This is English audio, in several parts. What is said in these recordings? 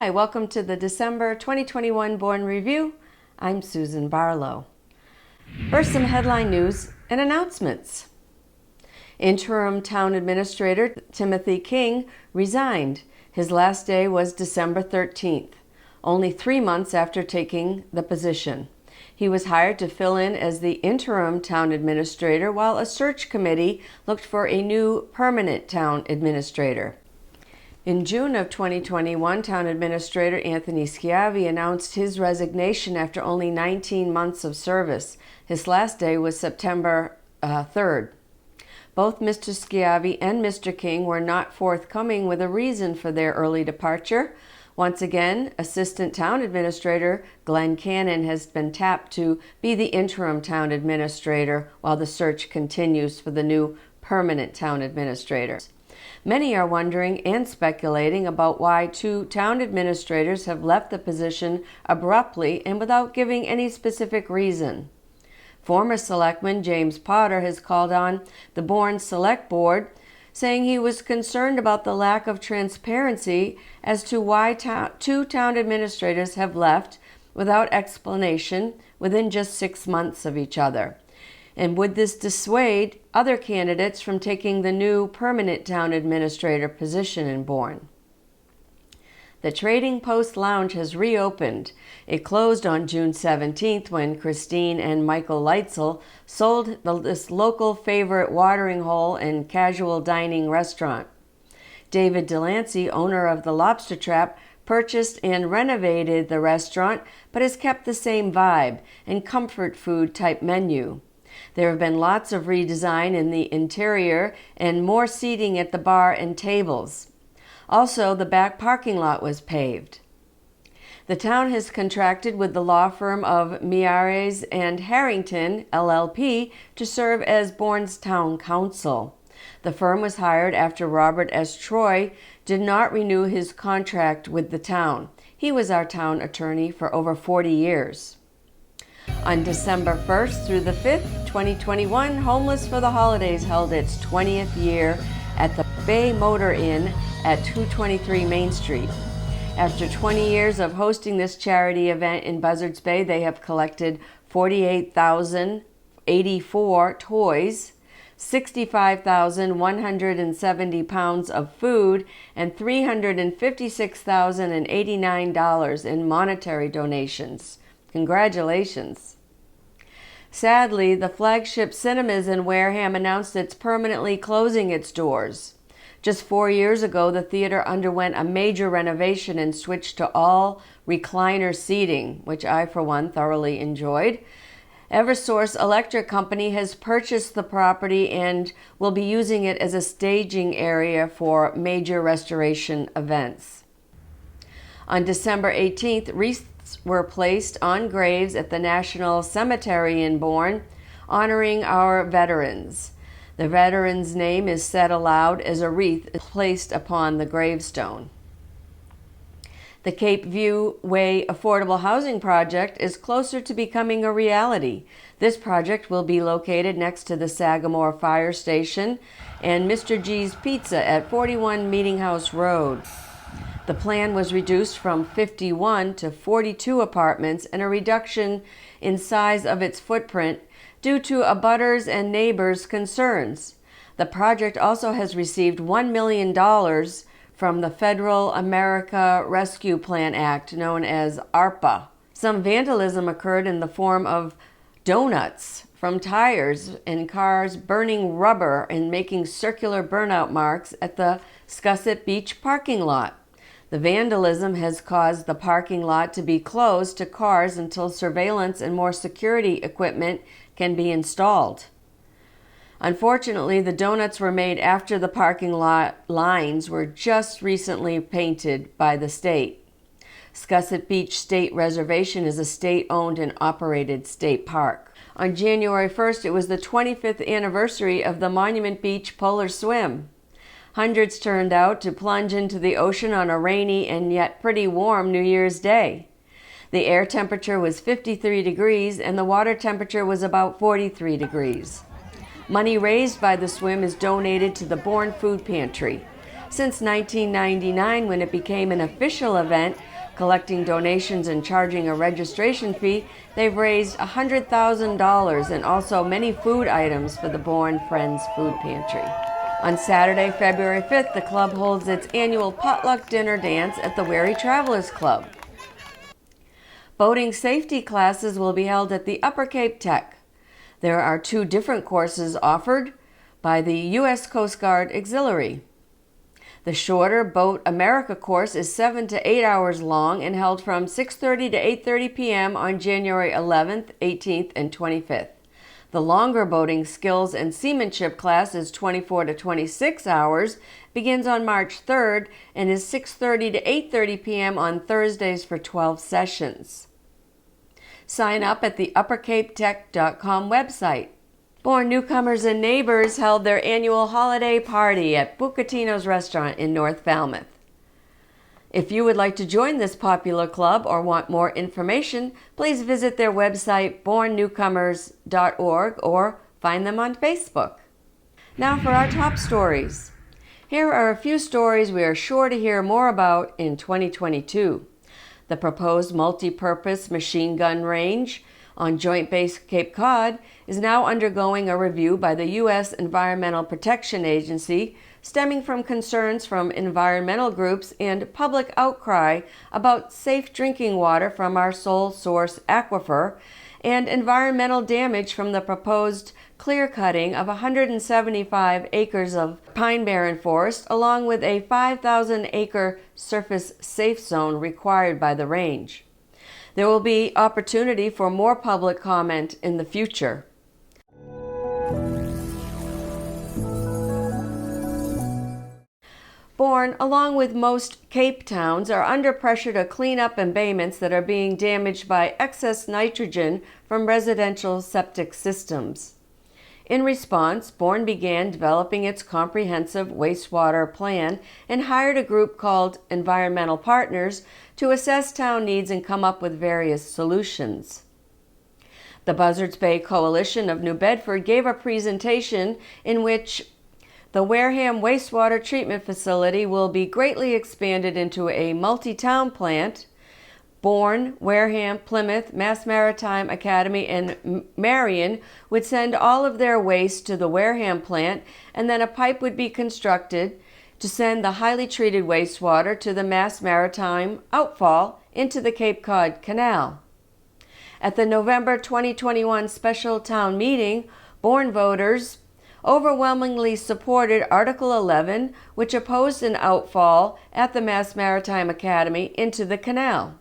Hi, welcome to the December 2021 Bourne Review. I'm Susan Barlow. First, some headline news and announcements. Interim Town Administrator Timothy King resigned. His last day was December 13th, only 3 months after taking the position. He was hired to fill in as the interim town administrator while a search committee looked for a new permanent town administrator. In June of 2021, Town Administrator Anthony Schiavi announced his resignation after only 19 months of service. His last day was September 3rd. Both Mr. Schiavi and Mr. King were not forthcoming with a reason for their early departure. Once again, Assistant Town Administrator Glenn Cannon has been tapped to be the interim town administrator while the search continues for the new permanent town administrator. Many are wondering and speculating about why 2 town administrators have left the position abruptly and without giving any specific reason. Former Selectman James Potter has called on the Bourne Select Board, saying he was concerned about the lack of transparency as to why 2 town administrators have left without explanation within just 6 months of each other. And would this dissuade other candidates from taking the new permanent town administrator position in Bourne? The Trading Post Lounge has reopened. It closed on June 17th when Christine and Michael Leitzel sold this local favorite watering hole and casual dining restaurant. David Delancey, owner of the Lobster Trap, purchased and renovated the restaurant, but has kept the same vibe and comfort food type menu. There have been lots of redesign in the interior and more seating at the bar and tables. Also, the back parking lot was paved. The town has contracted with the law firm of Miares and Harrington, LLP, to serve as Bourne's town counsel. The firm was hired after Robert S. Troy did not renew his contract with the town. He was our town attorney for over 40 years. On December 1st through the 5th, 2021, Homeless for the Holidays held its 20th year at the Bay Motor Inn at 223 Main Street. After 20 years of hosting this charity event in Buzzards Bay, they have collected 48,084 toys, 65,170 pounds of food, and $356,089 in monetary donations. Congratulations. Sadly, the flagship Cinemas in Wareham announced it's permanently closing its doors. Just 4 years ago, the theater underwent a major renovation and switched to all recliner seating, which I, for one, thoroughly enjoyed. Eversource Electric Company has purchased the property and will be using it as a staging area for major restoration events. On December 18th, wreaths were placed on graves at the National Cemetery in Bourne, honoring our veterans. The veteran's name is said aloud as a wreath is placed upon the gravestone. The Cape View Way Affordable Housing Project is closer to becoming a reality. This project will be located next to the Sagamore Fire Station and Mr. G's Pizza at 41 Meeting House Road. The plan was reduced from 51 to 42 apartments and a reduction in size of its footprint due to abutters and neighbors' concerns. The project also has received $1 million from the Federal America Rescue Plan Act, known as ARPA. Some vandalism occurred in the form of donuts from tires and cars burning rubber and making circular burnout marks at the Scusset Beach parking lot. The vandalism has caused the parking lot to be closed to cars until surveillance and more security equipment can be installed. Unfortunately, the donuts were made after the parking lot lines were just recently painted by the state. Scusset Beach State Reservation is a state-owned and operated state park. On January 1st, it was the 25th anniversary of the Monument Beach Polar Swim. Hundreds turned out to plunge into the ocean on a rainy and yet pretty warm New Year's Day. The air temperature was 53 degrees and the water temperature was about 43 degrees. Money raised by the swim is donated to the Bourne Food Pantry. Since 1999, when it became an official event, Collecting donations and charging a registration fee, they've raised $100,000 and also many food items for the Bourne Friends Food Pantry. On Saturday, February 5th, the club holds its annual potluck dinner dance at the Wary Travelers Club. Boating safety classes will be held at the Upper Cape Tech. There are 2 different courses offered by the U.S. Coast Guard Auxiliary. The shorter Boat America course is 7 to 8 hours long and held from 6:30 to 8:30 p.m. on January 11th, 18th, and 25th. The longer Boating Skills and Seamanship class is 24 to 26 hours, begins on March 3rd, and is 6:30 to 8:30 p.m. on Thursdays for 12 sessions. Sign up at the uppercapetech.com website. Bourne newcomers and neighbors held their annual holiday party at Bucatino's Restaurant in North Falmouth. If you would like to join this popular club or want more information, please visit their website, bournenewcomers.org, or find them on Facebook. Now for our top stories. Here are a few stories we are sure to hear more about in 2022. The proposed multi-purpose machine gun range on Joint Base Cape Cod is now undergoing a review by the U.S. Environmental Protection Agency, stemming from concerns from environmental groups and public outcry about safe drinking water from our sole source aquifer and environmental damage from the proposed clear-cutting of 175 acres of pine barren forest, along with a 5,000-acre surface safe zone required by the range. There will be opportunity for more public comment in the future. Bourne, along with most Cape towns, are under pressure to clean up embayments that are being damaged by excess nitrogen from residential septic systems. In response, Bourne began developing its comprehensive wastewater plan and hired a group called Environmental Partners to assess town needs and come up with various solutions. The Buzzards Bay Coalition of New Bedford gave a presentation in which the Wareham Wastewater Treatment Facility will be greatly expanded into a multi-town plant. Bourne, Wareham, Plymouth, Mass Maritime Academy, and Marion would send all of their waste to the Wareham plant, and then a pipe would be constructed to send the highly treated wastewater to the Mass Maritime outfall into the Cape Cod Canal. At the November 2021 special town meeting, Bourne voters overwhelmingly supported Article 11, which opposed an outfall at the Mass Maritime Academy into the canal.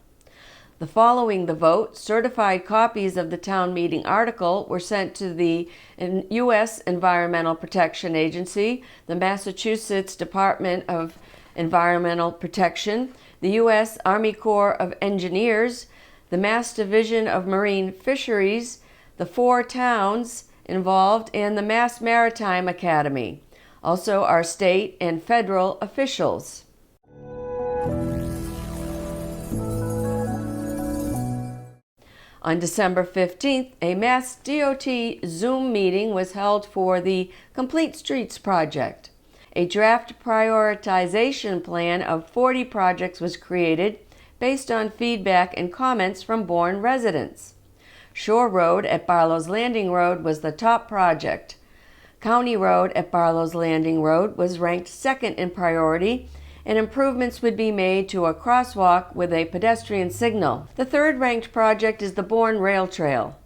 Following the vote, certified copies of the town meeting article were sent to the U.S. Environmental Protection Agency, the Massachusetts Department of Environmental Protection, the U.S. Army Corps of Engineers, the Mass Division of Marine Fisheries, the 4 towns involved, and the Mass Maritime Academy, also our state and federal officials. On December 15th, a Mass DOT Zoom meeting was held for the Complete Streets project. A draft prioritization plan of 40 projects was created based on feedback and comments from Bourne residents. Shore Road at Barlow's Landing Road was the top project. County Road at Barlow's Landing Road was ranked second in priority, and improvements would be made to a crosswalk with a pedestrian signal. The third-ranked project is the Bourne Rail Trail.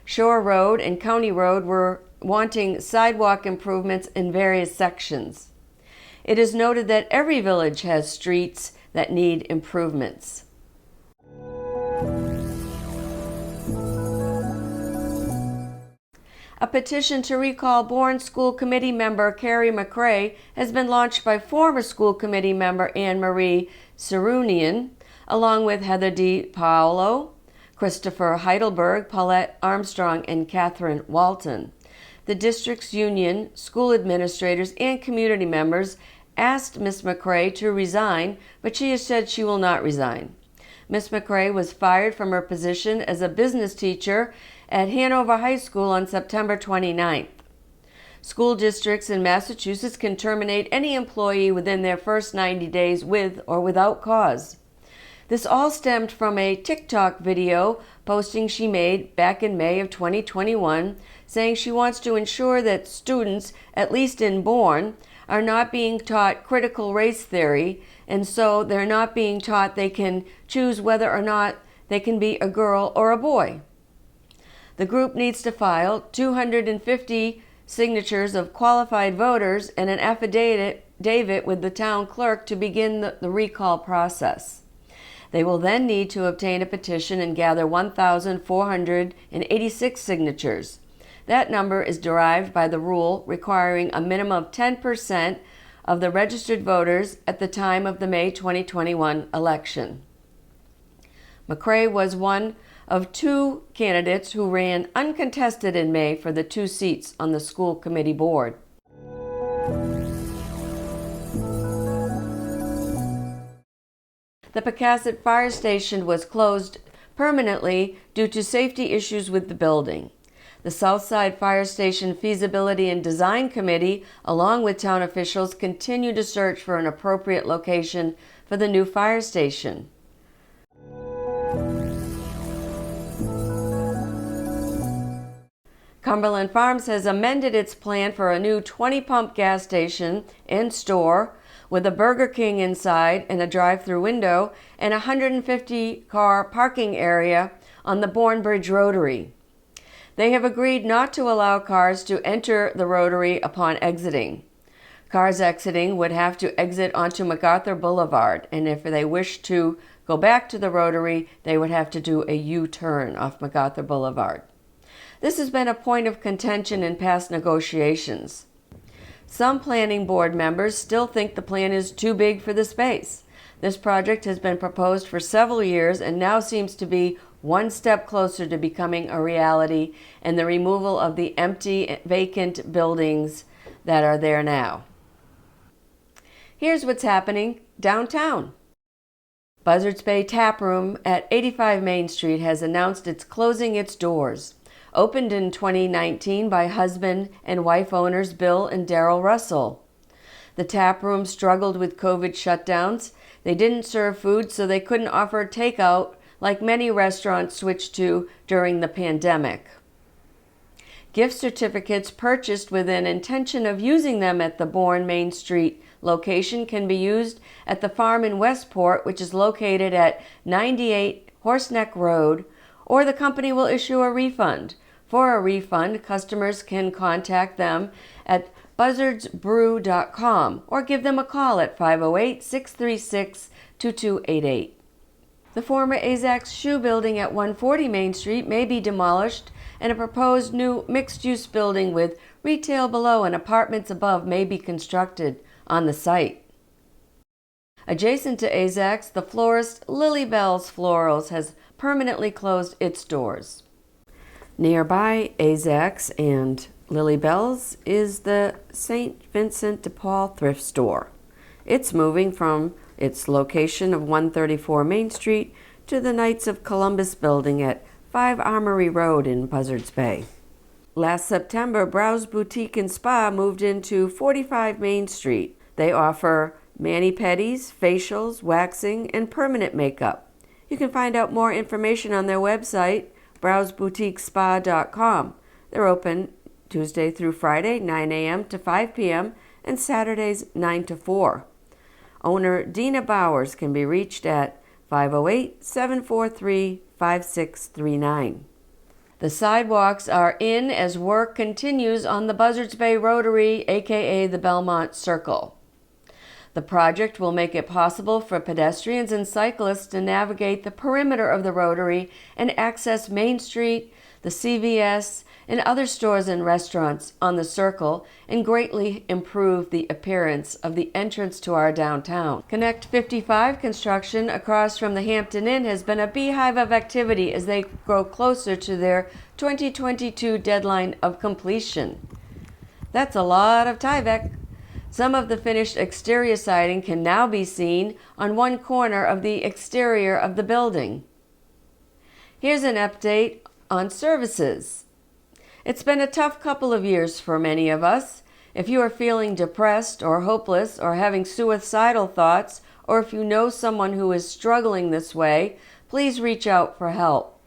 Shore Road and County Road were wanting sidewalk improvements in various sections. It is noted that every village has streets that need improvements. A petition to recall Bourne School Committee member Carrie McRae has been launched by former school committee member Anne Marie Sarunian, along with Heather D. Paolo, Christopher Heidelberg, Paulette Armstrong, and Catherine Walton. The district's union, school administrators, and community members asked Ms. McRae to resign, but she has said she will not resign. Ms. McRae was fired from her position as a business teacher at Hanover High School on September 29th. School districts in Massachusetts can terminate any employee within their first 90 days with or without cause. This all stemmed from a TikTok video posting she made back in May of 2021, saying she wants to ensure that students, at least in Bourne, are not being taught critical race theory, and so they're not being taught they can choose whether or not they can be a girl or a boy. The group needs to file 250 signatures of qualified voters and an affidavit with the town clerk to begin the recall process. They will then need to obtain a petition and gather 1,486 signatures. That number is derived by the rule requiring a minimum of 10% of the registered voters at the time of the May 2021 election. McCrae was one of two candidates who ran uncontested in May for the 2 seats on the school committee board. The Pecasset Fire Station was closed permanently due to safety issues with the building. The Southside Fire Station Feasibility and Design Committee, along with town officials, continue to search for an appropriate location for the new fire station. Cumberland Farms has amended its plan for a new 20-pump gas station and store with a Burger King inside and a drive-through window and a 150-car parking area on the Bourne Bridge Rotary. They have agreed not to allow cars to enter the Rotary upon exiting. Cars exiting would have to exit onto MacArthur Boulevard, and if they wish to go back to the Rotary, they would have to do a U-turn off MacArthur Boulevard. This has been a point of contention in past negotiations. Some planning board members still think the plan is too big for the space. This project has been proposed for several years and now seems to be one step closer to becoming a reality and the removal of the empty, vacant buildings that are there now. Here's what's happening downtown. Buzzards Bay Tap Room at 85 Main Street has announced it's closing its doors. Opened in 2019 by husband and wife owners Bill and Daryl Russell. The tap room struggled with COVID shutdowns. They didn't serve food, so they couldn't offer takeout like many restaurants switched to during the pandemic. Gift certificates purchased with an intention of using them at the Bourne Main Street location can be used at the farm in Westport, which is located at 98 Horseneck Road, or the company will issue a refund. For a refund, customers can contact them at buzzardsbrew.com or give them a call at 508-636-2288. The former AZAC's shoe building at 140 Main Street may be demolished, and a proposed new mixed-use building with retail below and apartments above may be constructed on the site. Adjacent to AZAC's, the florist Lily Bell's Florals has permanently closed its doors. Nearby AZAC's and Lily Bell's is the St. Vincent de Paul thrift store. It's moving from its location of 134 Main Street to the Knights of Columbus building at 5 Armory Road in Buzzards Bay. Last September, Browse Boutique and Spa moved into 45 Main Street. They offer mani-pedis, facials, waxing, and permanent makeup. You can find out more information on their website, browseboutiquespa.com. They're open Tuesday through Friday, 9 a.m. to 5 p.m., and Saturdays, 9 to 4. Owner Dina Bowers can be reached at 508-743-5639. The sidewalks are in as work continues on the Buzzards Bay Rotary, aka the Belmont Circle. The project will make it possible for pedestrians and cyclists to navigate the perimeter of the Rotary and access Main Street, the CVS, and other stores and restaurants on the Circle, and greatly improve the appearance of the entrance to our downtown. Connect 55 construction across from the Hampton Inn has been a beehive of activity as they grow closer to their 2022 deadline of completion. That's a lot of Tyvek. Some of the finished exterior siding can now be seen on one corner of the exterior of the building. Here's an update on services. It's been a tough couple of years for many of us. If you are feeling depressed or hopeless or having suicidal thoughts or if you know someone who is struggling this way, please reach out for help.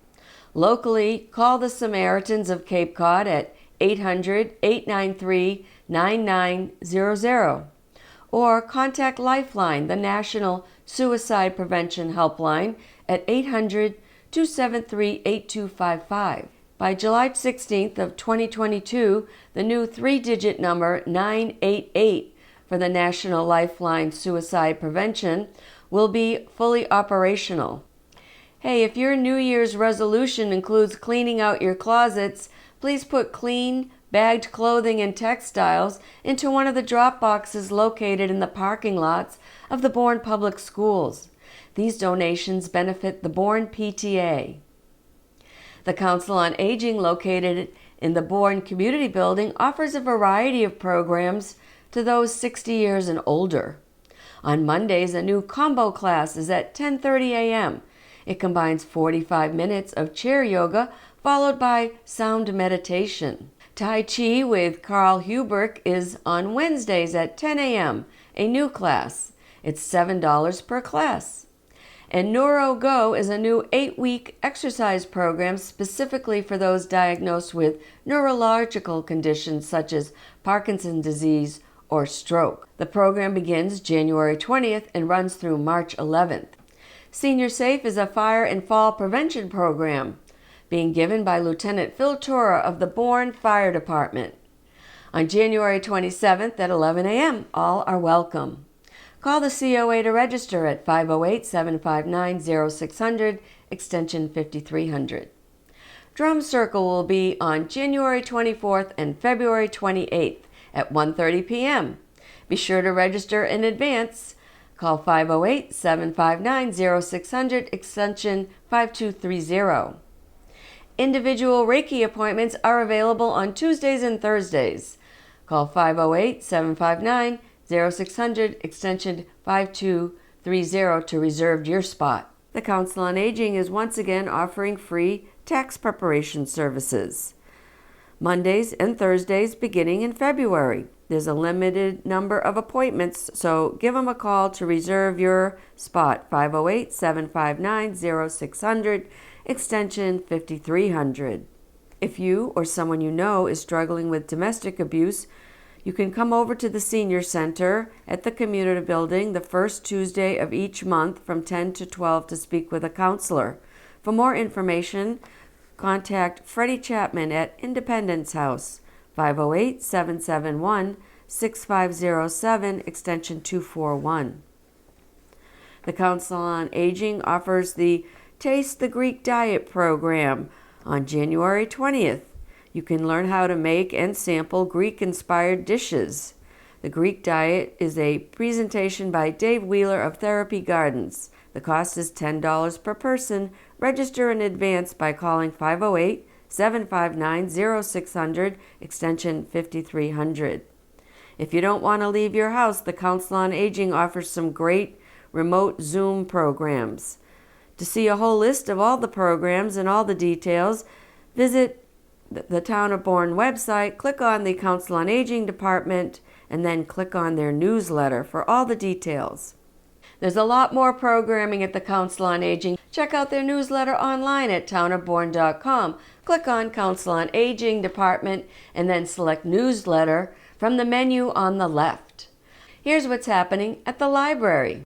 Locally, call the Samaritans of Cape Cod at 800-893-9900 or contact Lifeline, the National Suicide Prevention Helpline, at 800-273-8255. By July 16th of 2022, the new 3-digit number 988 for the National Lifeline Suicide Prevention will be fully operational. Hey, if your New Year's resolution includes cleaning out your closets, please put clean, bagged clothing and textiles into one of the drop boxes located in the parking lots of the Bourne Public Schools. These donations benefit the Bourne PTA. The Council on Aging, located in the Bourne Community Building, offers a variety of programs to those 60 years and older. On Mondays, a new combo class is at 10:30 a.m. It combines 45 minutes of chair yoga followed by sound meditation. Tai Chi with Carl Huberk is on Wednesdays at 10 a.m., a new class. It's $7 per class. And NeuroGo is a new 8-week exercise program specifically for those diagnosed with neurological conditions such as Parkinson's disease or stroke. The program begins January 20th and runs through March 11th. Senior Safe is a fire and fall prevention program being given by Lieutenant Phil Tora of the Bourne Fire Department. On January 27th at 11 a.m., all are welcome. Call the COA to register at 508-759-0600, extension 5300. Drum Circle will be on January 24th and February 28th at 1:30 p.m. Be sure to register in advance. Call 508-759-0600, extension 5230. Individual Reiki appointments are available on Tuesdays and Thursdays. Call 508-759-0600, extension 5230 to reserve your spot. The Council on Aging is once again offering free tax preparation services. Mondays and Thursdays beginning in February. There's a limited number of appointments, so give them a call to reserve your spot, 508-759-0600, extension 5300. If you or someone you know is struggling with domestic abuse, you can come over to the Senior Center at the Community Building the first Tuesday of each month from 10 to 12 to speak with a counselor. For more information, contact Freddie Chapman at Independence House, 508-771-6507, extension 241. The Council on Aging offers the Taste the Greek Diet program on January 20th. You can learn how to make and sample Greek-inspired dishes. The Greek Diet is a presentation by Dave Wheeler of Therapy Gardens. The cost is $10 per person. Register in advance by calling 508-759-0600, extension 5300. If you don't want to leave your house, the Council on Aging offers some great remote Zoom programs. To see a whole list of all the programs and all the details, visit the Town of Bourne website, click on the Council on Aging department, and then click on their newsletter for all the details. There's a lot more programming at the Council on Aging. Check out their newsletter online at townofbourne.com. Click on Council on Aging department and then select Newsletter from the menu on the left. Here's what's happening at the library.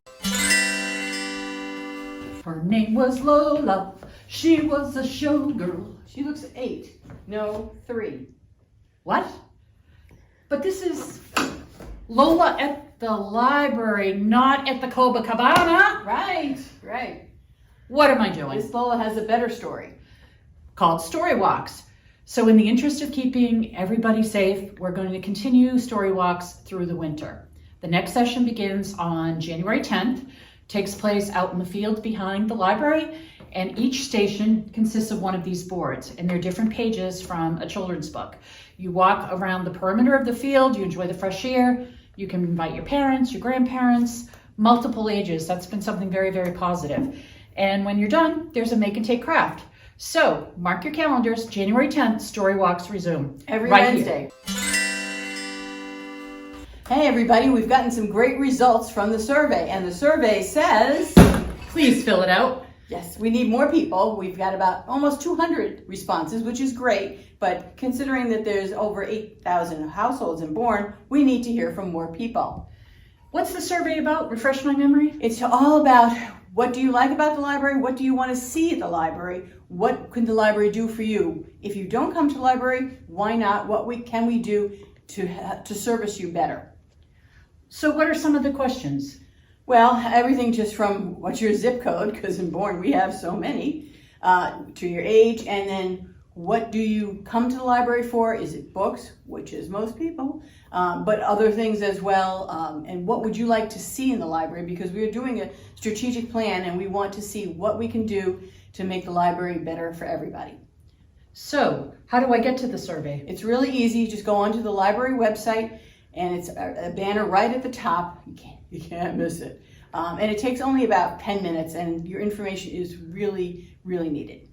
Her name was Lola. She was a showgirl. She looks 8. No, 3. What? But this is Lola at the library, not at the Copacabana. Right. What am I doing? This Lola has a better story. Called Story Walks. So in the interest of keeping everybody safe, we're going to continue story walks through the winter. The next session begins on January 10th, takes place out in the field behind the library, and each station consists of one of these boards, and they're different pages from a children's book. You walk around the perimeter of the field, you enjoy the fresh air, you can invite your parents, your grandparents, multiple ages. That's been something very, very positive. And when you're done, there's a make and take craft. So mark your calendars, January 10th, story walks resume. Every right Wednesday. Here. Hey everybody, we've gotten some great results from the survey, and the survey says, Please fill it out. yes, we need more people. We've got about almost 200 responses, which is great, but considering that there's over 8,000 households in Bourne, we need to hear from more people. What's the survey about? Refresh my memory. It's all about what do you like about the library, what do you want to see at the library, what can the library do for you? If you don't come to the library, why not? What can we do to service you better? So what are some of the questions? Well, everything just from what's your zip code, because in Bourne we have so many, to your age, and then what do you come to the library for? Is it books, which is most people, but other things as well, and what would you like to see in the library? Because we are doing a strategic plan and we want to see what we can do to make the library better for everybody. So how do I get to the survey? It's really easy. Just go onto the library website, and it's a banner right at the top. You can't miss it. And it takes only about 10 minutes, and your information is really, really needed.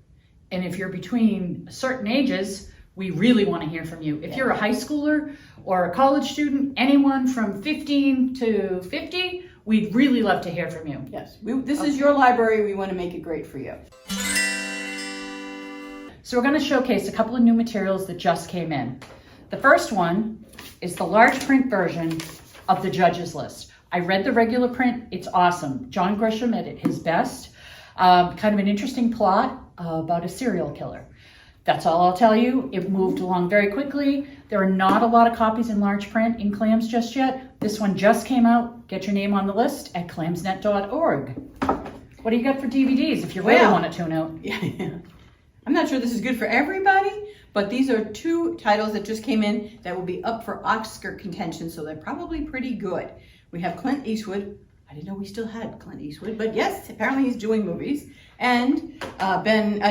And if you're between certain ages, we really want to hear from you. If you're a high schooler or a college student, anyone from 15 to 50, we'd really love to hear from you. Yes, this is your library. We want to make it great for you. So we're going to showcase a couple of new materials that just came in. The first one is the large print version of the judges list. I read the regular print. It's awesome. John Grisham at his best. Kind of an interesting plot about a serial killer. That's all I'll tell you. It moved along very quickly. There are not a lot of copies in large print in Clams just yet. This one just came out. Get your name on the list at clamsnet.org. What do you got for DVDs if you really want to tune out? Yeah. I'm not sure this is good for everybody, but these are two titles that just came in that will be up for Oscar contention, so they're probably pretty good. We have Clint Eastwood. I didn't know we still had Clint Eastwood, but yes, apparently he's doing movies. And Matt Damon,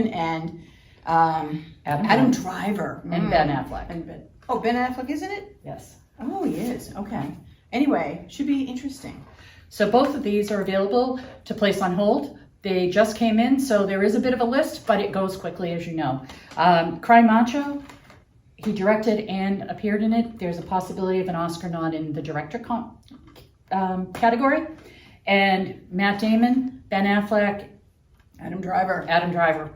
and Adam Driver. And Ben Affleck. Ben Affleck, isn't it? Yes. Oh, he is. Okay. Anyway, should be interesting. So both of these are available to place on hold. They just came in, so there is a bit of a list, but it goes quickly, as you know. Cry Macho, he directed and appeared in it. There's a possibility of an Oscar nod in the director category. And Matt Damon, Ben Affleck, Adam Driver.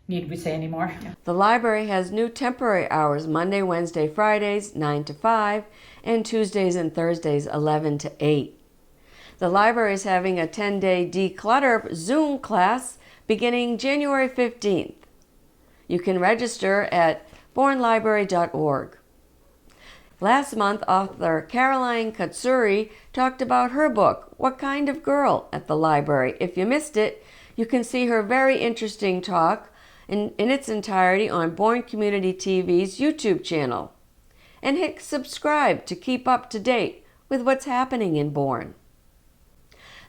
Need we say any more? The library has new temporary hours Monday, Wednesday, Fridays, 9 to 5, and Tuesdays and Thursdays, 11 to 8. The library is having a 10-day declutter Zoom class beginning January 15th. You can register at bournelibrary.org. Last month, author Caroline Katsuri talked about her book, What Kind of Girl, at the library. If you missed it, you can see her very interesting talk in its entirety on Bourne Community TV's YouTube channel. And hit subscribe to keep up to date with what's happening in Bourne.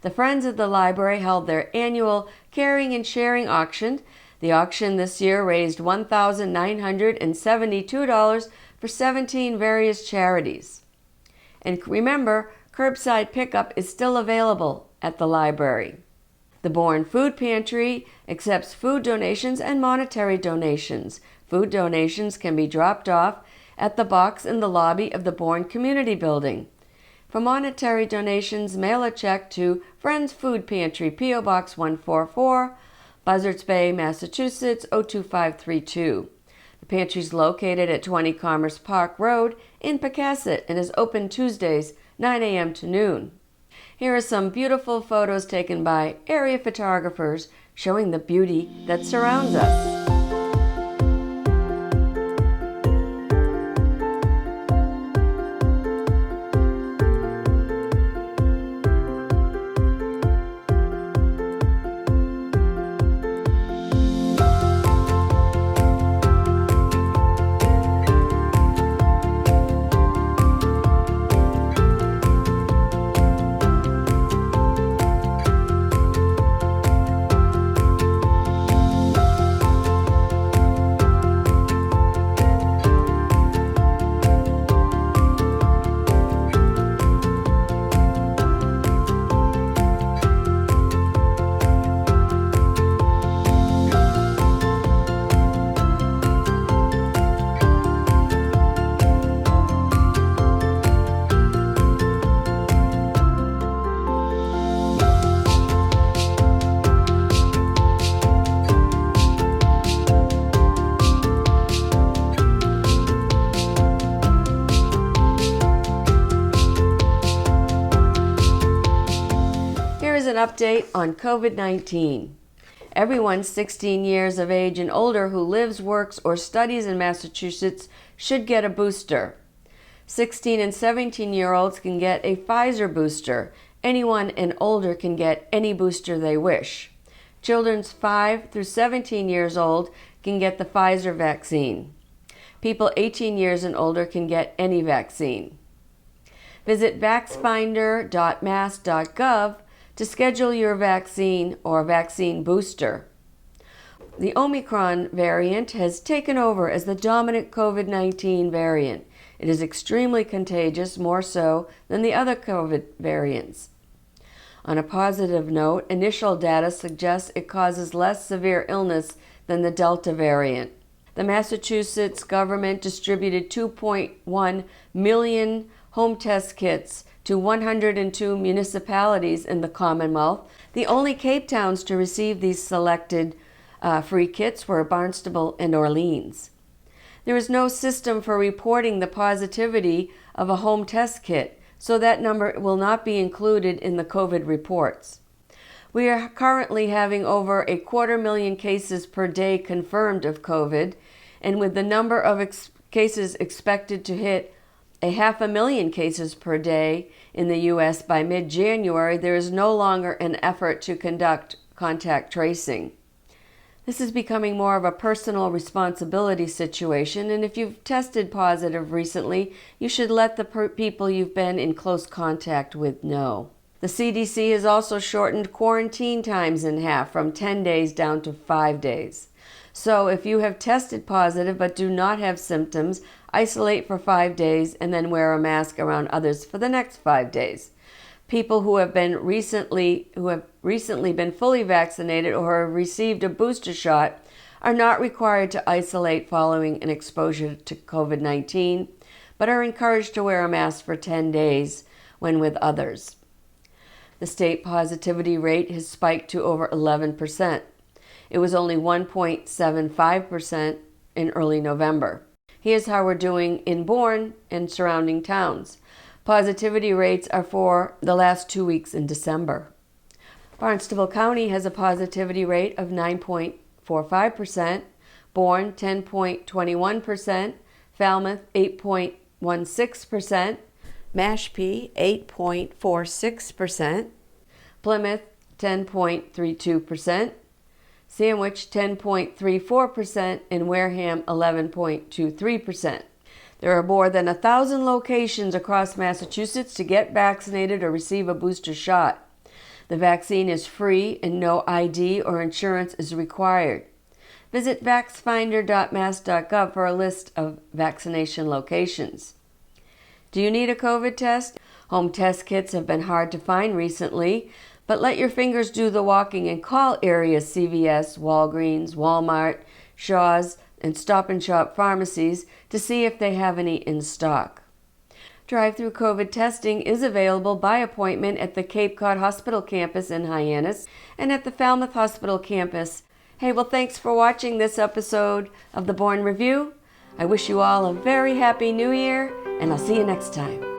The Friends of the Library held their annual Caring and Sharing auction. The auction this year raised $1,972 for 17 various charities. And remember, curbside pickup is still available at the library. The Bourne Food Pantry accepts food donations and monetary donations. Food donations can be dropped off at the box in the lobby of the Bourne Community Building. For monetary donations, mail a check to Friends Food Pantry, P.O. Box 144, Buzzards Bay, Massachusetts, 02532. The pantry is located at 20 Commerce Park Road in Pecasset and is open Tuesdays, 9 a.m. to noon. Here are some beautiful photos taken by area photographers showing the beauty that surrounds us. is an update on COVID-19. Everyone 16 years of age and older who lives, works, or studies in Massachusetts should get a booster. 16 and 17-year-olds can get a Pfizer booster. Anyone and older can get any booster they wish. Children 5 through 17 years old can get the Pfizer vaccine. People 18 years and older can get any vaccine. Visit vaxfinder.mass.gov to schedule your vaccine or vaccine booster. The Omicron variant has taken over as the dominant COVID-19 variant. It is extremely contagious, more so than the other COVID variants. On a positive note, initial data suggests it causes less severe illness than the Delta variant. The Massachusetts government distributed 2.1 million home test kits to 102 municipalities in the Commonwealth. The only Cape Towns to receive these selected free kits were Barnstable and Orleans. There is no system for reporting the positivity of a home test kit, so that number will not be included in the COVID reports. We are currently having over 250,000 cases per day confirmed of COVID, and with the number of cases expected to hit 500,000 cases per day in the U.S. by mid-January, there is no longer an effort to conduct contact tracing. This is becoming more of a personal responsibility situation, and if you've tested positive recently, you should let the people you've been in close contact with know. The CDC has also shortened quarantine times in half from 10 days down to 5 days. So if you have tested positive but do not have symptoms, isolate for 5 days and then wear a mask around others for the next 5 days. People who have recently been fully vaccinated or have received a booster shot are not required to isolate following an exposure to COVID-19, but are encouraged to wear a mask for 10 days when with others. The state positivity rate has spiked to over 11%. It was only 1.75% in early November. Here's how we're doing in Bourne and surrounding towns. Positivity rates are for the last 2 weeks in December. Barnstable County has a positivity rate of 9.45%, Bourne 10.21%, Falmouth 8.16%, Mashpee 8.46%, Plymouth 10.32%, Sandwich 10.34%, and Wareham 11.23%. There are more than 1,000 locations across Massachusetts to get vaccinated or receive a booster shot. The vaccine is free and no ID or insurance is required. Visit vaxfinder.mass.gov for a list of vaccination locations. Do you need a COVID test? Home test kits have been hard to find recently, but let your fingers do the walking and call area CVS, Walgreens, Walmart, Shaw's, and Stop and Shop pharmacies to see if they have any in stock. Drive-through COVID testing is available by appointment at the Cape Cod Hospital campus in Hyannis and at the Falmouth Hospital campus. Hey, well, thanks for watching this episode of the Bourne Review. I wish you all a very happy New Year, and I'll see you next time.